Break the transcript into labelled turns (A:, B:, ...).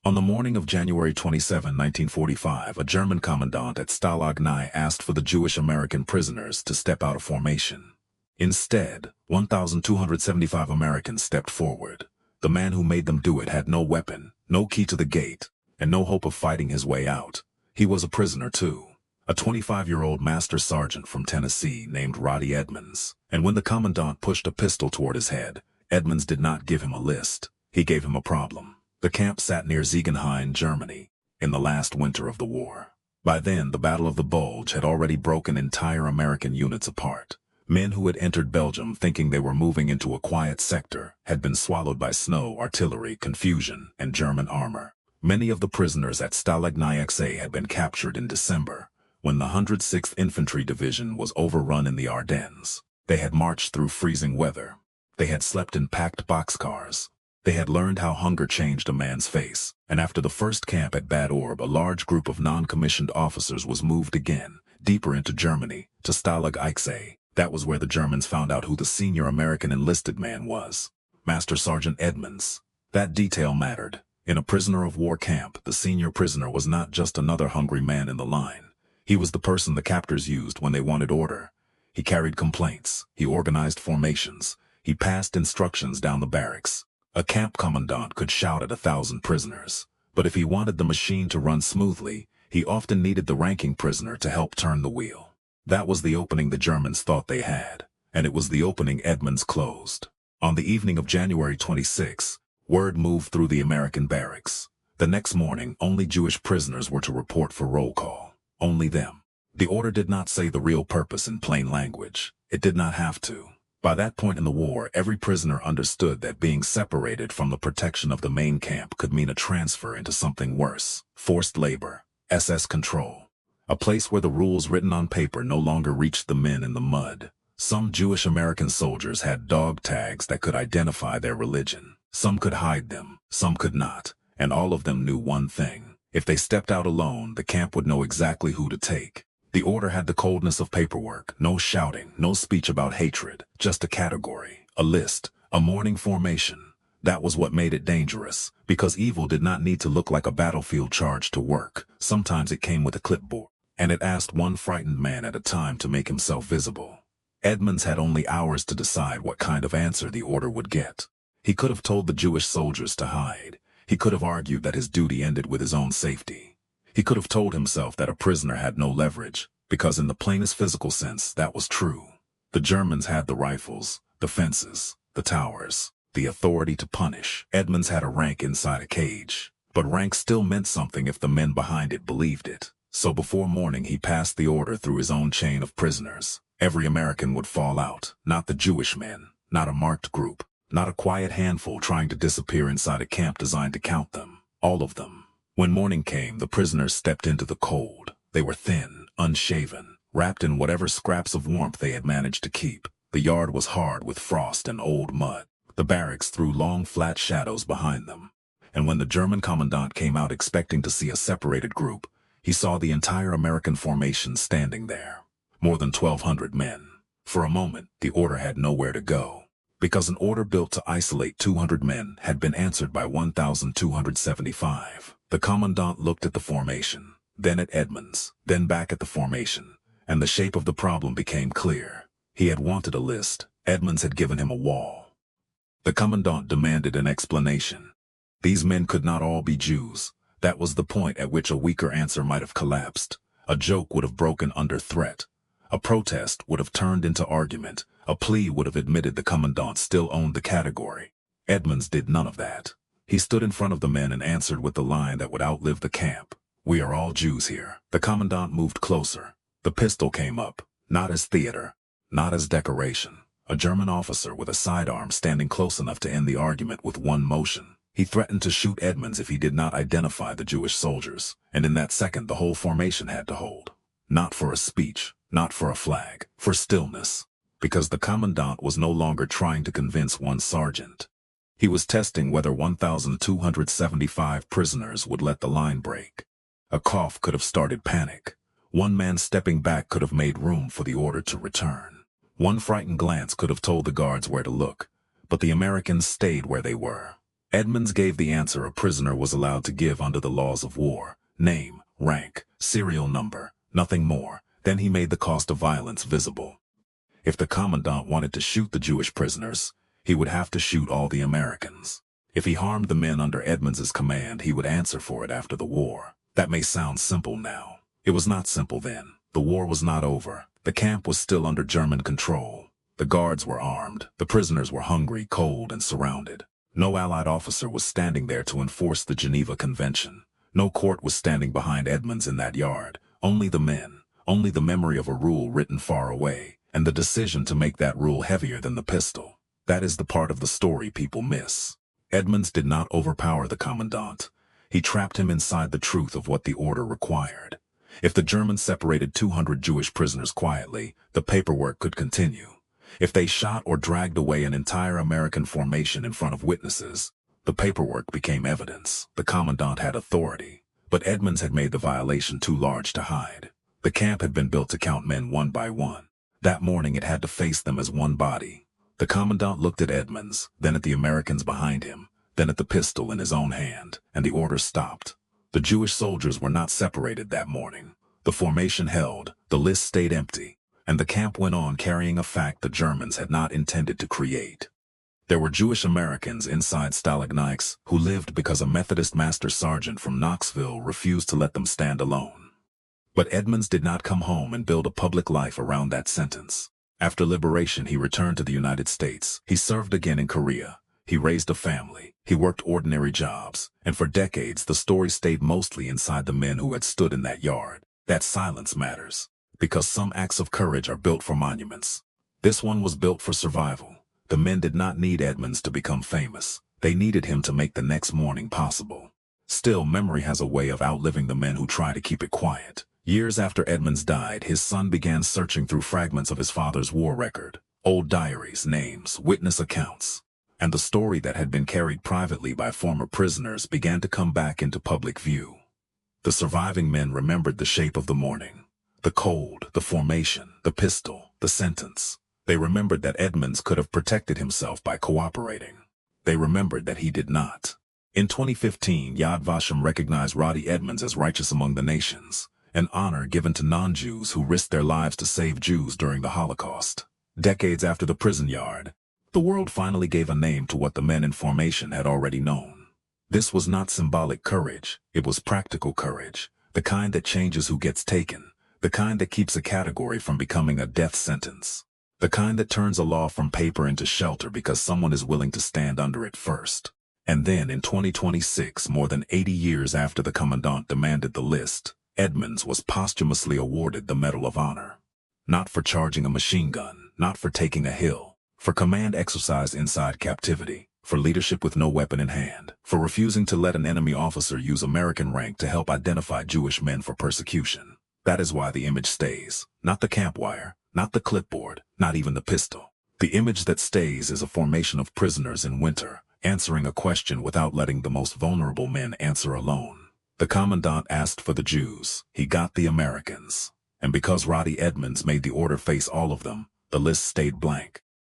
A: On the morning of January 27, 1945, a German commandant at Stalag IX-A asked for the Jewish American prisoners to step out of formation. Instead, 1,275 Americans stepped forward. The man who made them do it had no weapon, no key to the gate, and no hope of fighting his way out. He was a prisoner too. A 25-year-old master sergeant from Tennessee named Roddie Edmonds. And when the commandant pushed a pistol toward his head, Edmonds did not give him a list. He gave him a problem. The camp sat near Ziegenhain, Germany, in the last winter of the war. By then, the Battle of the Bulge had already broken entire American units apart. Men who had entered Belgium thinking they were moving into a quiet sector had been swallowed by snow, artillery, confusion, and German armor. Many of the prisoners at Stalag IX-A had been captured in December, when the 106th Infantry Division was overrun in the Ardennes. They had marched through freezing weather. They had slept in packed boxcars. They had learned how hunger changed a man's face, and after the first camp at Bad Orb, a large group of non-commissioned officers was moved again, deeper into Germany, to Stalag IX-A. That was where the Germans found out who the senior American enlisted man was. Master Sergeant Edmonds. That detail mattered. In a prisoner of war camp, the senior prisoner was not just another hungry man in the line. He was the person the captors used when they wanted order. He carried complaints. He organized formations. He passed instructions down the barracks. A camp commandant could shout at 1,000 prisoners, but if he wanted the machine to run smoothly, he often needed the ranking prisoner to help turn the wheel. That was the opening the Germans thought they had, and it was the opening Edmonds closed. On the evening of January 26, word moved through the American barracks. The next morning, only Jewish prisoners were to report for roll call. Only them. The order did not say the real purpose in plain language. It did not have to. By that point in the war, every prisoner understood that being separated from the protection of the main camp could mean a transfer into something worse. Forced labor, SS control. A place where the rules written on paper no longer reached the men in the mud. Some Jewish American soldiers had dog tags that could identify their religion. Some could hide them, some could not, and all of them knew one thing. If they stepped out alone, the camp would know exactly who to take. The order had the coldness of paperwork, no shouting, no speech about hatred, just a category, a list, a morning formation. That was what made it dangerous, because evil did not need to look like a battlefield charge to work. Sometimes it came with a clipboard, and it asked one frightened man at a time to make himself visible. Edmonds had only hours to decide what kind of answer the order would get. He could have told the Jewish soldiers to hide. He could have argued that his duty ended with his own safety. He could have told himself that a prisoner had no leverage, because in the plainest physical sense, that was true. The Germans had the rifles, the fences, the towers, the authority to punish. Edmonds had a rank inside a cage, but rank still meant something if the men behind it believed it. So before morning, he passed the order through his own chain of prisoners. Every American would fall out, not the Jewish men, not a marked group, not a quiet handful trying to disappear inside a camp designed to count them. All of them. When morning came, the prisoners stepped into the cold. They were thin, unshaven, wrapped in whatever scraps of warmth they had managed to keep. The yard was hard with frost and old mud. The barracks threw long, flat shadows behind them. And when the German commandant came out expecting to see a separated group, he saw the entire American formation standing there. More than 1,200 men. For a moment, the order had nowhere to go. Because an order built to isolate 200 men had been answered by 1,275. The commandant looked at the formation, then at Edmonds, then back at the formation, and the shape of the problem became clear. He had wanted a list. Edmonds had given him a wall. The commandant demanded an explanation. These men could not all be Jews. That was the point at which a weaker answer might have collapsed. A joke would have broken under threat. A protest would have turned into argument. A plea would have admitted the commandant still owned the category. Edmonds did none of that. He stood in front of the men and answered with the line that would outlive the camp. "We are all Jews here." The commandant moved closer. The pistol came up, not as theater, not as decoration. A German officer with a sidearm standing close enough to end the argument with one motion. He threatened to shoot Edmonds if he did not identify the Jewish soldiers, and in that second the whole formation had to hold. Not for a speech, not for a flag, for stillness. Because the commandant was no longer trying to convince one sergeant. He was testing whether 1,275 prisoners would let the line break. A cough could have started panic. One man stepping back could have made room for the order to return. One frightened glance could have told the guards where to look, but the Americans stayed where they were. Edmonds gave the answer a prisoner was allowed to give under the laws of war: name, rank, serial number, nothing more. Then he made the cost of violence visible. If the commandant wanted to shoot the Jewish prisoners, he would have to shoot all the Americans. If he harmed the men under Edmonds's command, he would answer for it after the war. That may sound simple now. It was not simple then. The war was not over. The camp was still under German control. The guards were armed. The prisoners were hungry, cold, and surrounded. No Allied officer was standing there to enforce the Geneva Convention. No court was standing behind Edmonds in that yard. Only the men. Only the memory of a rule written far away, and the decision to make that rule heavier than the pistol. That is the part of the story people miss. Edmonds did not overpower the commandant. He trapped him inside the truth of what the order required. If the Germans separated 200 Jewish prisoners quietly, the paperwork could continue. If they shot or dragged away an entire American formation in front of witnesses, the paperwork became evidence. The commandant had authority, but Edmonds had made the violation too large to hide. The camp had been built to count men one by one. That morning it had to face them as one body. The commandant looked at Edmonds, then at the Americans behind him, then at the pistol in his own hand, and the order stopped. The Jewish soldiers were not separated that morning. The formation held, the list stayed empty, and the camp went on carrying a fact the Germans had not intended to create. There were Jewish Americans inside Stalag IX who lived because a Methodist master sergeant from Knoxville refused to let them stand alone. But Edmonds did not come home and build a public life around that sentence. After liberation, he returned to the United States. He served again in Korea. He raised a family. He worked ordinary jobs. And for decades, the story stayed mostly inside the men who had stood in that yard. That silence matters, because some acts of courage are built for monuments. This one was built for survival. The men did not need Edmonds to become famous. They needed him to make the next morning possible. Still, memory has a way of outliving the men who try to keep it quiet. Years after Edmonds died, his son began searching through fragments of his father's war record, old diaries, names, witness accounts. And the story that had been carried privately by former prisoners began to come back into public view. The surviving men remembered the shape of the morning, the cold, the formation, the pistol, the sentence. They remembered that Edmonds could have protected himself by cooperating. They remembered that he did not. In 2015, Yad Vashem recognized Roddie Edmonds as righteous among the nations, an honor given to non-Jews who risked their lives to save Jews during the Holocaust. Decades after the prison yard, the world finally gave a name to what the men in formation had already known. This was not symbolic courage, it was practical courage, the kind that changes who gets taken, the kind that keeps a category from becoming a death sentence, the kind that turns a law from paper into shelter because someone is willing to stand under it first. And then in 2026, more than 80 years after the commandant demanded the list, Edmonds was posthumously awarded the Medal of Honor. Not for charging a machine gun, not for taking a hill, for command exercise inside captivity, for leadership with no weapon in hand, for refusing to let an enemy officer use American rank to help identify Jewish men for persecution. That is why the image stays, not the camp wire, not the clipboard, not even the pistol. The image that stays is a formation of prisoners in winter, answering a question without letting the most vulnerable men answer alone. The commandant asked for the Jews. He got the Americans. And because Roddie Edmonds made the order face all of them, the list stayed blank.